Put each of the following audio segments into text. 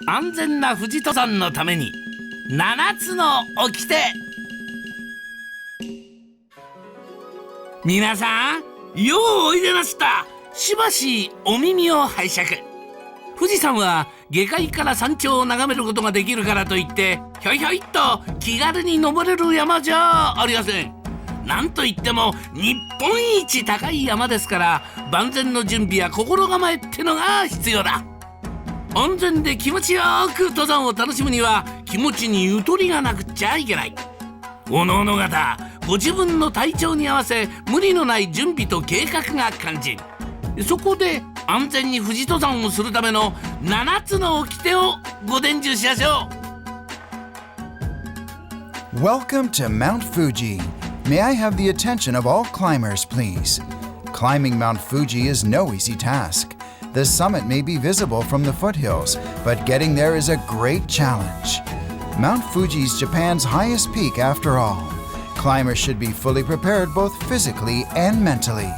安全な富士登山のために7つのオキテ。皆さんようおいでなすった。しばしお耳を拝借。富士山は下界から山頂を眺めることができるからといってひょいひょいっと気軽に登れる山じゃありません。なんといっても日本一高い山ですから、万全の準備や心構えってのが必要だ。安全で気持ちよく登山を楽しむには気持ちにゆとりがなくっちゃいけない。おのおの方ご自分の体調に合わせ無理のない準備と計画が肝心。そこで安全に富士登山をするための7つの掟をご伝授しましょう。Welcome to Mount Fuji. May I have the attention of all climbers, please? Climbing Mount Fuji is no easy task. The summit may be visible from the foothills, but getting there is a great challenge. Mount Fuji is Japan's highest peak after all. Climbers should be fully prepared both physically and mentally.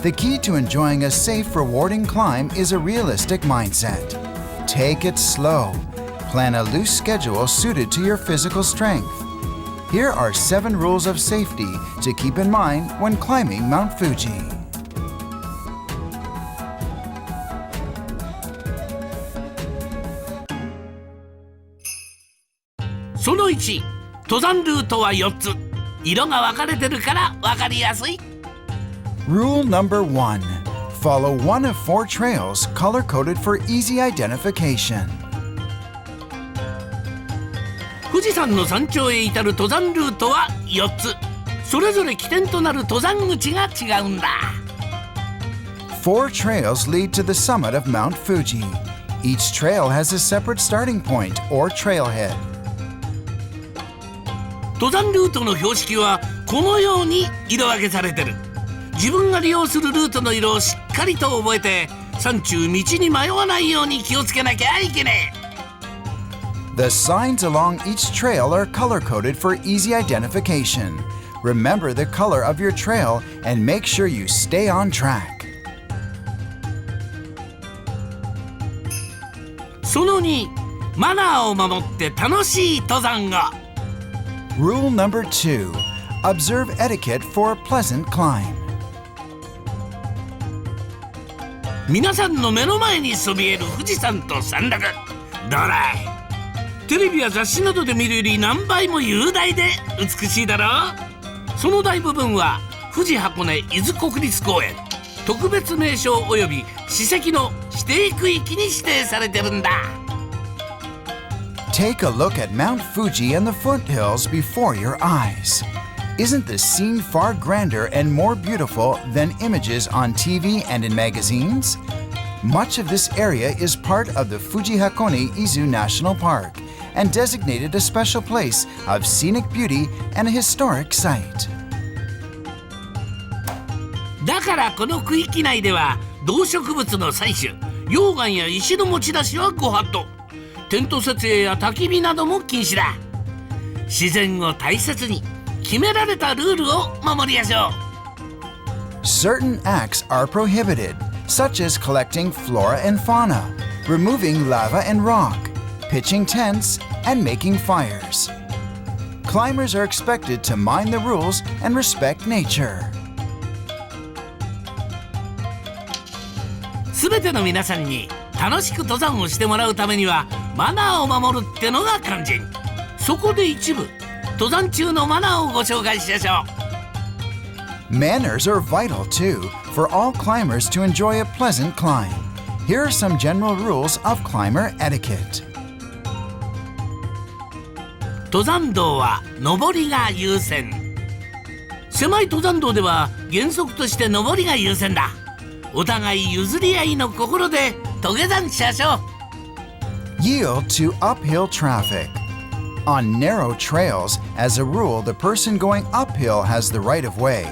The key to enjoying a safe, rewarding climb is a realistic mindset. Take it slow. Plan a loose schedule suited to your physical strength. Here are 7 rules of safety to keep in mind when climbing Mount Fuji. その1、登山ルートは4つ。色が分かれてるから分かりやすい。Rule number 1. Follow one of 4 trails color-coded for easy identification. 富士山の山頂へ至る登山ルートは4つ。それぞれ起点となる登山口が違うんだ。4 trails lead to the summit of Mount Fuji. Each trail has a separate starting point or trailhead. 登山ルートの標識はこのように色分けされてる。自分が利用するルートの色をしっかりと覚えて、山中道に迷わないように気をつけなきゃいけねえ。The signs along each trail are color-coded for easy identification. Remember the color of your trail and make sure you stay on track. その2、マナーを守って楽しい登山が。Rule number 2. Observe etiquette for a pleasant climb. 皆さんの目の前にそびえる富士山と山麓、どうだい。テレビや雑誌などで見るより何倍も雄大で美しいだろう。その大部分は富士箱根伊豆国立公園特別名勝及び史跡の指定区域に指定されてるんだ。Take a look at Mount Fuji and the foothills before your eyes. Isn't the scene far grander and more beautiful than images on TV and in magazines? Much of this area is part of the Fuji Hakone-Izu National Park and designated a special place of scenic beauty and a historic site. だからこの区域内では動植物の採取、溶岩や石の持ち出しはご法度。テント設営や焚き火なども禁止だ。自然を大切に決められたルールを守りましょう。Certain acts are prohibited, such as collecting flora and fauna, removing lava and rock, pitching tents, and making fires. Climbers are expected to mind the rules and respect nature. すべての皆さんに楽しく登山をしてもらうためにはマナーを守るってのが肝心。そこで一部登山中のマナーをご紹介しましょう。Manners are vital too for all climbers to enjoy a pleasant climb. Here are some general rules of climber etiquette. 登山道は上りが優先。狭い登山道では原則として上りが優先だ。お互い譲り合いの心で土下座しましょう。Yield to uphill traffic. On narrow trails, as a rule, the person going uphill has the right of way.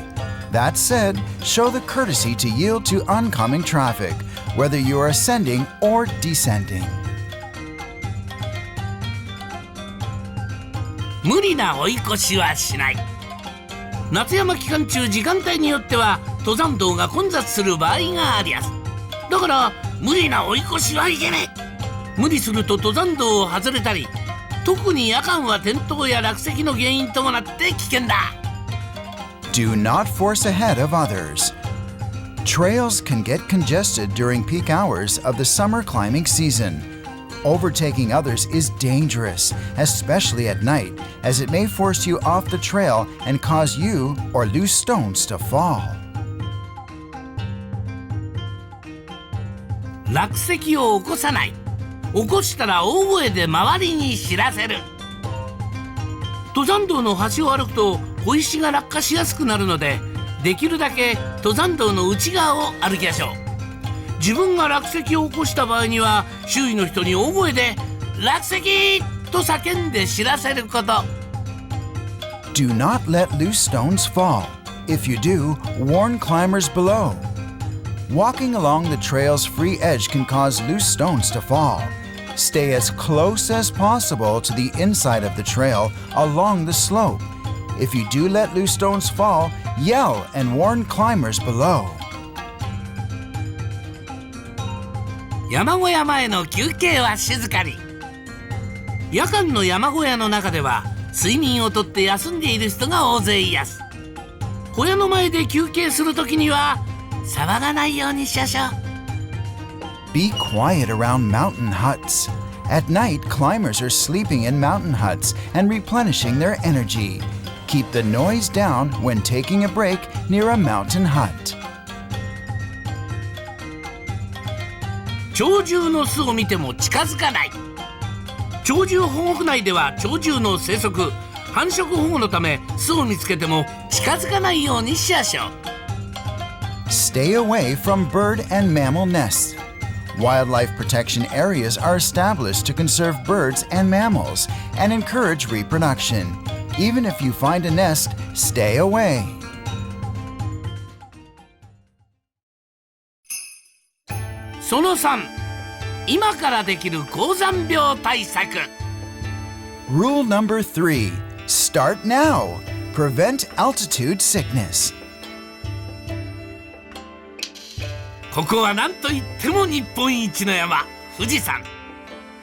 That said, show the courtesy to yield to oncoming traffic, whether you are ascending or descending. 無理な追い越しはしない。夏山期間中、時間帯によっては登山道が混雑する場合がありやす。だから無理な追い越しはいけない。無理すると登山道を外れたり、特に夜間は転倒や落石の原因ともなって危険だ。 Do not force ahead of others. Trails can get congested during peak hours of the summer climbing season. Overtaking others is dangerous, especially at night, as it may force you off the trail and cause you or loose stones to fall. 落石を起こさない。起こしたら大声で周りに知らせる。登山道の端を歩くと小石が落下しやすくなるので、できるだけ登山道の内側を歩きましょう。自分が落石を起こした場合には、周囲の人に大声で落石と叫んで知らせること。 Do not let loose stones fall. If you do, warn climbers below. Walking along the trail's free edge can cause loose stones to fall. Stay as close as possible to the inside of the trail along the slope. If you do let loose stones fall, yell and warn climbers below. 山小屋前の休憩は静かに。夜間の山小屋の中では睡眠をとって休んでいる人が大勢います。小屋の前で休憩するときには騒がないようにしましょう。 Be quiet around mountain huts. At night, climbers are sleeping in mountain huts and replenishing their energy. Keep the noise down when taking a break near a mountain hut. 鳥獣の巣を見ても近づかない。鳥獣保護区内では鳥獣の生息、繁殖保護のため巣を見つけても近づかないようにしましょう。 Stay away from bird and mammal nests. Wildlife protection areas are established to conserve birds and mammals and encourage reproduction. Even if you find a nest, stay away. その3、今からできる高山病対策。 Rule number 3. Start now. Prevent altitude sickness. ここは何といっても日本一の山、富士山。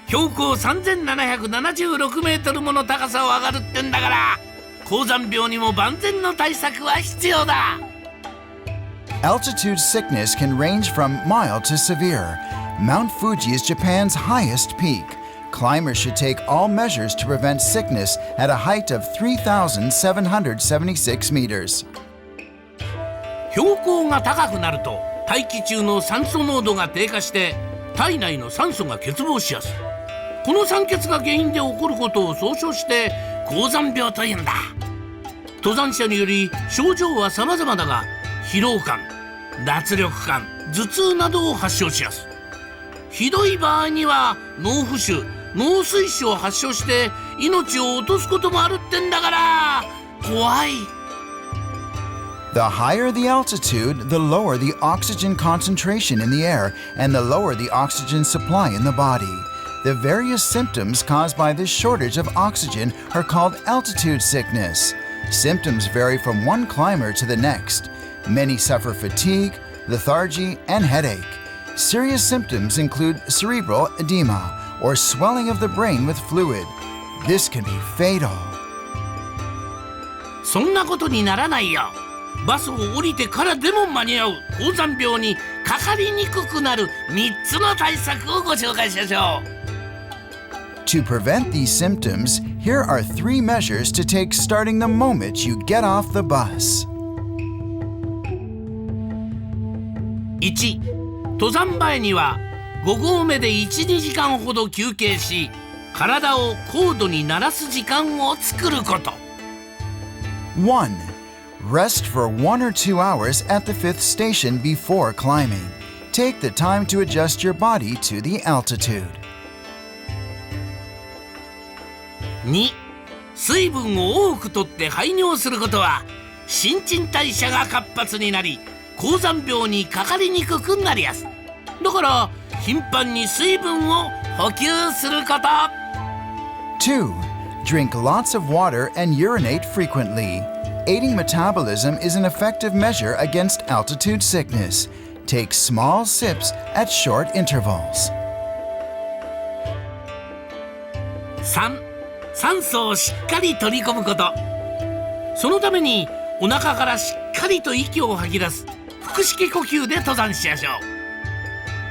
標高3776メートルもの高さを上がるってんだから、高山病にも万全の対策は必要だ。 Altitude sickness can range from mild to severe. Mount Fuji is Japan's highest peak. Climbers should take all measures to prevent sickness at a height of 3,776 meters. 標高が高くなると大気中の酸素濃度が低下して体内の酸素が欠乏しやすい。この酸欠が原因で起こることを総称して高山病というんだ。登山者により症状は様々だが、疲労感、脱力感、頭痛などを発症しやすい。ひどい場合には脳浮腫、脳水腫を発症して命を落とすこともあるってんだから怖い。 The higher the altitude, the lower the oxygen concentration in the air and the lower the oxygen supply in the body. The various symptoms caused by this shortage of oxygen are called altitude sickness. Symptoms vary from one climber to the next. Many suffer fatigue, lethargy, and headache. Serious symptoms include cerebral edema or swelling of the brain with fluid. This can be fatal. そんなことにならないよ。バスを降りてからでも間に合う高山病にかかりにくくなる3つの対策をご紹介しましょう。 To prevent these symptoms, here are 3 measures to take starting the moment you get off the bus. 1、登山前には5合目で 1,2 時間ほど休憩し、体を高度に慣らす時間を作ること。 1. Rest for 1 or 2 hours at the 5th station before climbing. Take the time to adjust your body to the altitude. 2、水分を多くとって排尿することは新陳代謝が活発になり高山病にかかりにくくなりやすい。だから頻繁に水分を補給すること。 2. Drink lots of water and urinate frequently. Aiding metabolism is an effective measure against altitude sickness. Take small sips at short intervals. 3、酸素をしっかり取り込むこと。そのためにお腹からしっかりと息を吐き出す腹式呼吸で登山しましょう。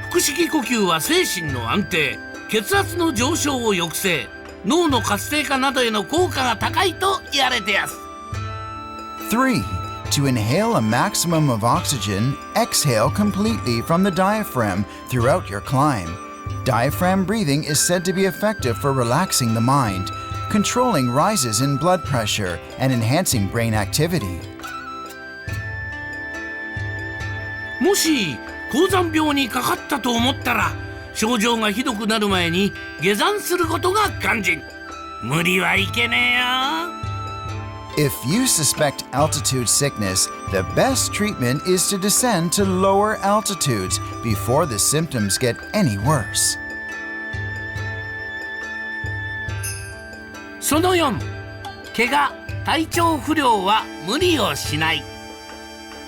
腹式呼吸は精神の安定、血圧の上昇を抑制、脳の活性化などへの効果が高いと言われてやす。 3. To inhale a maximum of oxygen, exhale completely from the diaphragm throughout your climb. Diaphragm breathing is said to be effective for relaxing the mind, controlling rises in blood pressure, and enhancing brain activity. もし高山病にかかったと思ったら、症状がひどくなる前に下山することが肝心。無理はいけねえよ。If you suspect altitude sickness, the best treatment is to descend to lower altitudes before the symptoms get any worse. その4、怪我、体調不良は無理をしない。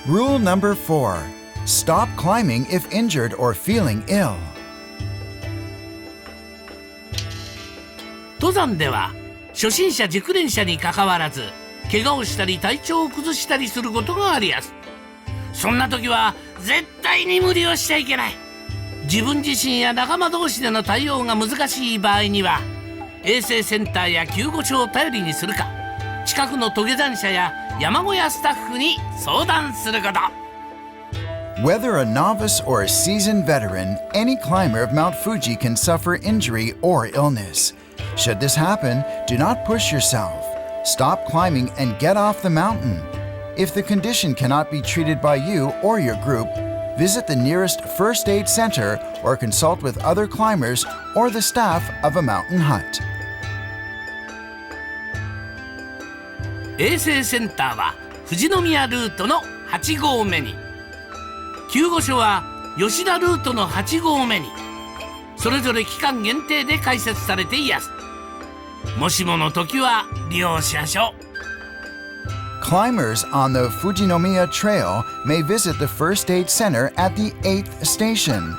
Rule number 4. Stop climbing if injured or feeling ill. 登山では初心者熟練者にかかわらず、怪我をしたり体調を崩したりすることがありやす。そんな時は絶対に無理をしちゃいけない。自分自身や仲間同士での対応が難しい場合には、衛生センターや救護所を頼りにするか、近くの登下山者や山小屋スタッフに相談すること。 Whether a novice or a seasoned veteran, any climber of Mount Fuji can suffer injury or illness. Should this happen, do not push yourself. Stop climbing and get off the mountain. If the condition cannot be treated by you or your group, visit the nearest first aid center or consult with other climbers or the staff of a mountain hut. 衛生センターは富士宮ルートの8合目に、救護所は吉田ルートの8合目に、それぞれ期間限定で開設されています。もしもの時は利用しましょう。 Climbers on the Fujinomiya Trail may visit the First Aid Center at the 8th station.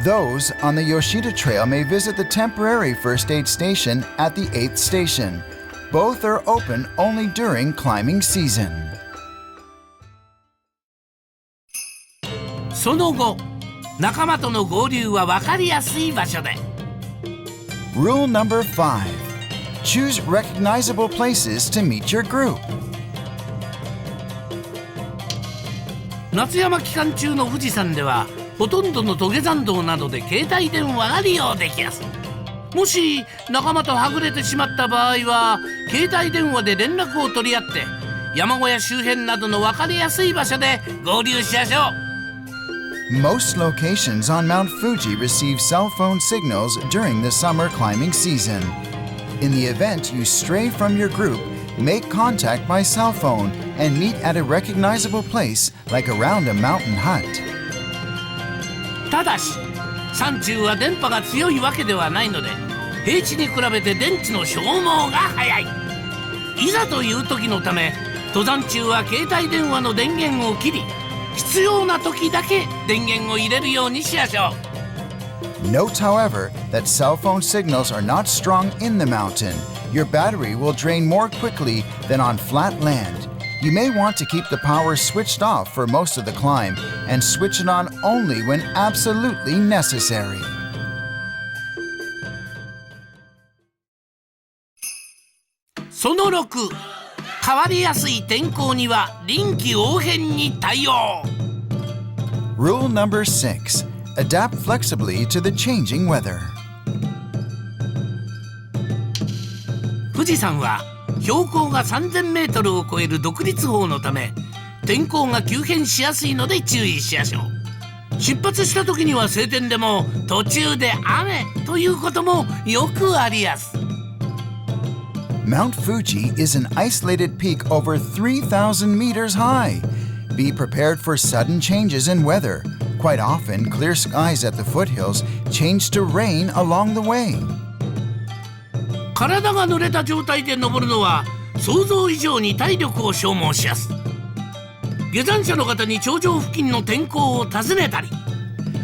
Those on the Yoshida Trail may visit the temporary First Aid Station at the 8th station. Both are open only during climbing season. その後、仲間との合流は分かりやすい場所で。 Rule number 5. Choose recognizable places to meet your group. 夏山期間中の富士山では、ほとんどの登下山道などで携帯電話が利用できます。もし仲間とはぐれてしまった場合は、携帯電話で連絡を取り合って、山小屋周辺などの分かりやすい場所で合流しましょう。 Most locations on Mount Fuji receive cell phone signals during the summer climbing season. In the event you stray from your group, make contact by cell phone and meet at a recognizable place like around a mountain hut. ただし、山中は電波が強いわけではないので、平地に比べて電池の消耗が早い。いざという時のため、登山中は携帯電話の電源を切り、必要な時だけ電源を入れるようにしましょう。 Note, however, that cell phone signals are not strong in the mountain. Your battery will drain more quickly than on flat land. You may want to keep the power switched off for most of the climb and switch it on only when absolutely necessary. その6、変わりやすい天候には臨機応変に対応。 Rule number 6. Adapt flexibly to the changing weather. 富士山は標高が3000メートルを超える独立峰のため、天候が急変しやすいので注意しましょう。出発した時には晴天でも途中で雨ということもよくありやす。 Mount Fuji is an isolated peak over 3,000 meters high. Be prepared for sudden changes in weather. Quite often, clear skies at the foothills change to rain along the way. 体が濡れた状態で登るのは想像以上に体力を消耗しやす。下山者の方に頂上付近の天候を尋ねたり、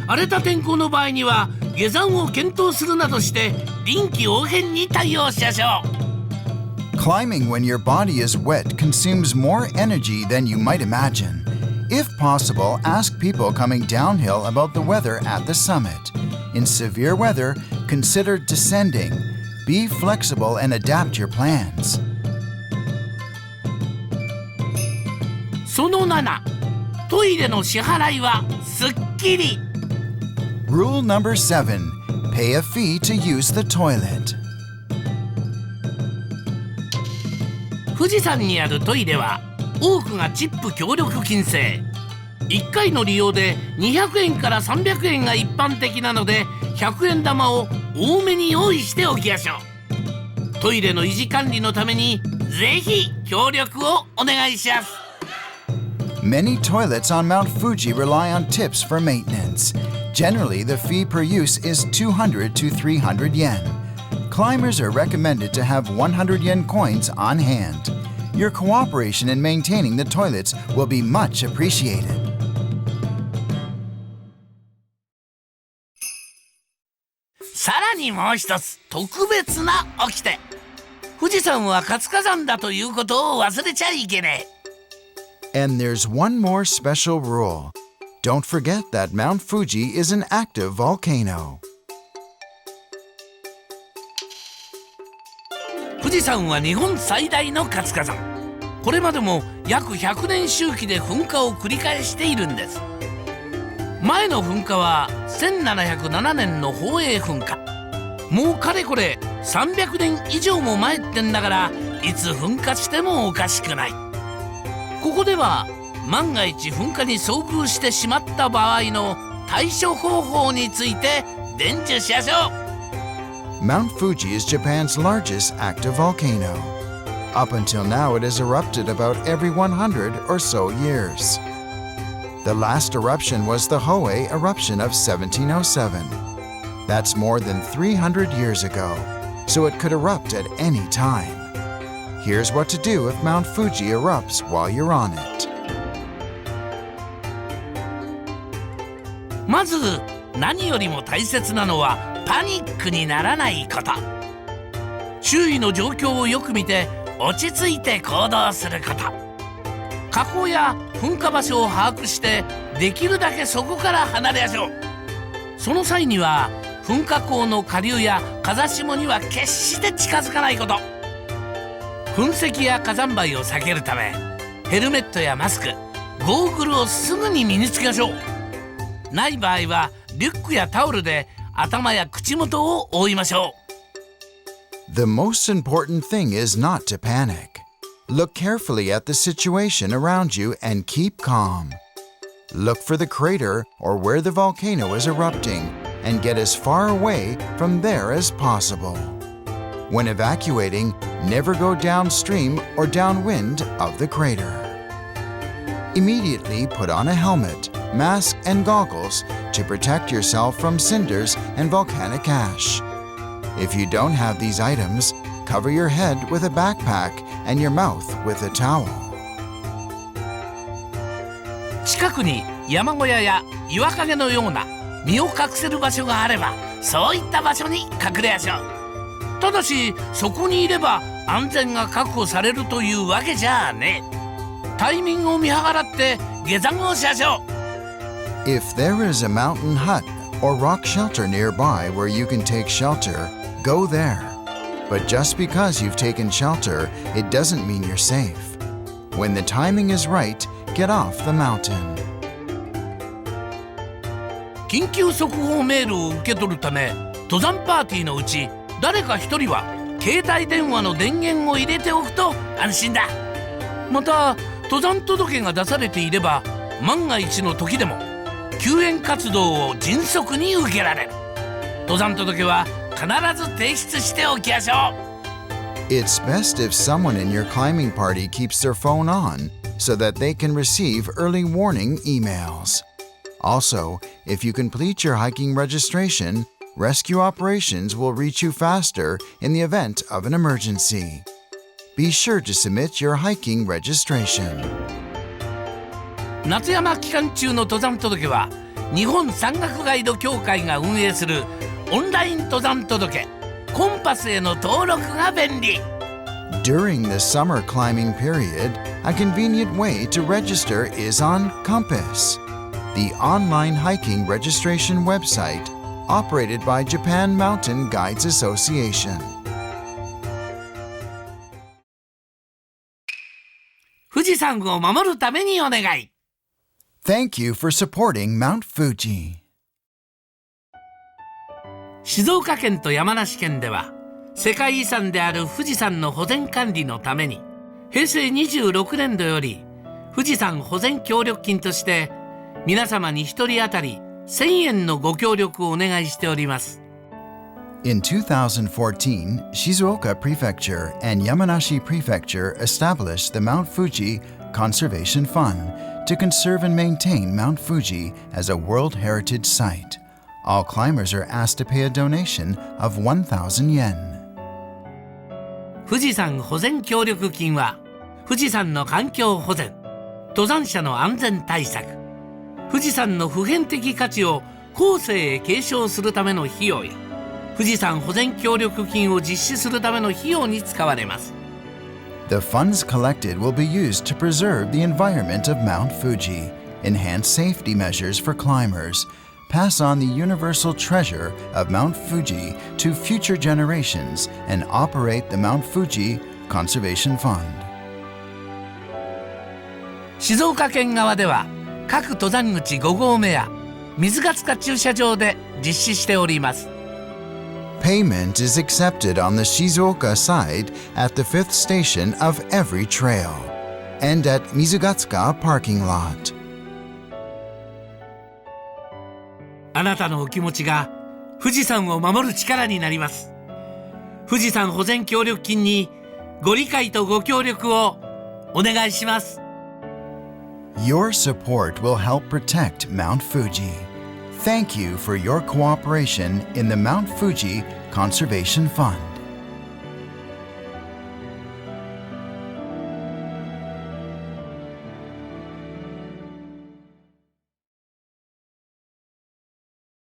荒れた天候の場合には下山を検討するなどして臨機応変に対応しましょう。Climbing when your body is wet consumes more energy than you might imagine. If possible, ask people coming downhill about the weather at the summit. In severe weather, consider descending. Be flexible and adapt your plans. その7、トイレの支払いはすっきり。 Rule number 7. Pay a fee to use the toilet. 富士山にあるトイレは多くがチップ協力金制。1回の利用で200円から300円が一般的なので、100円玉を多めに用意しておきましょう。トイレの維持管理のためにぜひ協力をお願いします。 Many toilets on Mount Fuji rely on tips for maintenance. Generally, the fee per use is 200 to 300 yen. Climbers are recommended to have 100 yen coins on hand. Your cooperation in maintaining the toilets will be much appreciated. さらにもう一つ特別な掟。富士山は活火山だということを忘れちゃいけねえ。 And there's one more special rule. Don't forget that Mount Fuji is an active volcano. 富士山は日本最大の活火山。これまでも約100年周期で噴火を繰り返しているんです。前の噴火は1707年の宝永噴火。もうかれこれ300年以上も前ってんだから、いつ噴火してもおかしくない。ここでは万が一噴火に遭遇してしまった場合の対処方法について伝授しましょう。Mount Fuji is Japan's largest active volcano. Up until now, it has erupted about every 100 or so years. The last eruption was the Hoei eruption of 1707. That's more than 300 years ago, so it could erupt at any time. Here's what to do if Mount Fuji erupts while you're on it. まず何よりも大切なのはパニックにならないこと。周囲の状況をよく見て落ち着いて行動すること。火口や噴火場所を把握してできるだけそこから離れましょう。その際には噴火口の下流や風下には決して近づかないこと。噴石や火山灰を避けるためヘルメットやマスク、ゴーグルをすぐに身につけましょう。ない場合はリュックやタオルで頭や口元を覆いましょう。The most important thing is not to panic. Look carefully at the situation around you and keep calm. Look for the crater or where the volcano is erupting and get as far away from there as possible. When evacuating, never go downstream or downwind of the crater. Immediately put on a helmet, mask, and goggles to protect yourself from cinders and volcanic ash. If you don't have these items, cover your head with a backpack and your mouth with a towel. 近くに山小屋や岩陰のような身を隠せる場所があれば、そういった場所に隠れましょう。ただしそこにいれば安全が確保されるというわけじゃねえ。タイミングを見計らって下山をしましょう。 If there is a mountain hut or rock shelter nearby where you can take shelter, go there. But just because you've taken shelter, it doesn't mean you're safe. When the timing is right, get off the mountain. 緊急速報メールを受け取るため、登山パーティーのうち誰か一人は携帯電話の電源を入れておくと安心だ。また登山届が出されていれば、万が一の時でも救援活動を迅速に受けられる。登山届は必ず提出しておきましょう。 It's best if someone in your climbing party keeps their phone on so that they can receive early warning emails. Also, if you complete your hiking registration, rescue operations will reach you faster in the event of an emergency. Be sure to submit your hiking registration. 夏山期間中の登山届は日本山岳ガイド協会が運営するオンライン登山届、コンパスへの登録が便利。During the summer climbing period, a convenient way to register is on Compass, the online hiking registration website operated by Japan Mountain Guides Association. 富士山を守るためにお願い。Thank you for supporting Mount Fuji. 静岡県と山梨県では世界遺産である富士山の保全管理のために平成26年度より富士山保全協力金として皆様に1人当たり1000円のご協力をお願いしております。In 2014, Shizuoka Prefecture and Yamanashi Prefecture established the Mount Fuji Conservation Fund to conserve and maintain Mount Fuji as a World Heritage Site. All climbers are asked to pay a donation of 1,000 yen. 富士山保全協力金は富士山の環境保全、登山者の安全対策、富士山の普遍的価値を後世へ継承するための費用や富士山保全協力金を実施するための費用に使われます。The funds collected will be used to preserve the environment of Mount Fuji, enhance safety measures for climbers, pass on the universal treasure of Mount Fuji to future generations, and operate the Mount Fuji Conservation Fund. 静岡県側では各登山口5合目や水ヶ塚駐車場で実施しております。Payment is accepted on the Shizuoka side at the 5th station of every trail and at Mizugatsuka parking lot. あなたのお気持ちが富士山を守る力になります。富士山保全協力金にご理解とご協力をお願いします。Your support will help protect Mount Fuji. Thank you for your cooperation in the Mount Fuji Conservation Fund.